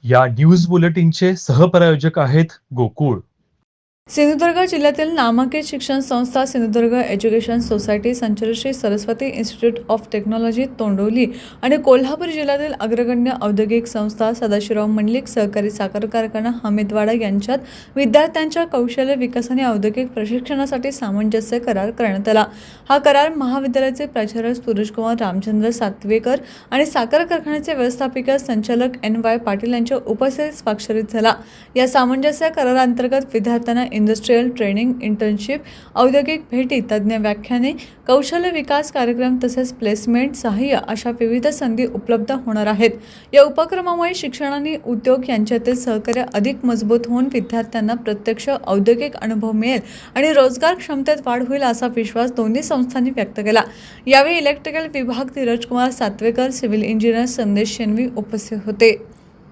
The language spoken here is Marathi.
या न्यूज बुलेटिनचे सहप्रायोजक आहेत गोकुळ. सिंधुदुर्ग जिल्ह्यातील नामांकित शिक्षण संस्था सिंधुदुर्ग एज्युकेशन सोसायटी, संचालित Shri Saraswati institute of technology Tondavali आणि कोल्हापूर जिल्ह्यातील अग्रगण्य औद्योगिक संस्था सदाशिवराव मंडलिक सहकारी साखर कारखाना हमीदवाडा यांच्यात विद्यार्थ्यांच्या कौशल्य विकास आणि औद्योगिक प्रशिक्षणासाठी सामंजस्य करार करण्यात आला. हा करार महाविद्यालयाचे प्राचार्य सूरजकुमार रामचंद्र सातवेकर आणि साखर कारखान्याचे व्यवस्थापिका संचालक NY पाटील यांच्या उपस्थितीत स्वाक्षरित झाला. या सामंजस्य करारांतर्गत विद्यार्थ्यांना इंडस्ट्रियल ट्रेनिंग, इंटर्नशिप, औद्योगिक भेटी, तज्ज्ञ व्याख्याने, कौशल्य विकास कार्यक्रम तसेच प्लेसमेंट सहाय्य अशा विविध संधी उपलब्ध होणार आहेत. या उपक्रमामुळे शिक्षण आणि उद्योग यांच्यातील सहकार्य अधिक मजबूत होऊन विद्यार्थ्यांना प्रत्यक्ष औद्योगिक अनुभव मिळेल आणि रोजगार क्षमतेत वाढ होईल असा विश्वास दोन्ही संस्थांनी व्यक्त केला. यावेळी इलेक्ट्रिकल विभाग धीरजकुमार सातवेकर, सिव्हिल इंजिनियर संदेश शेणवी उपस्थित होते.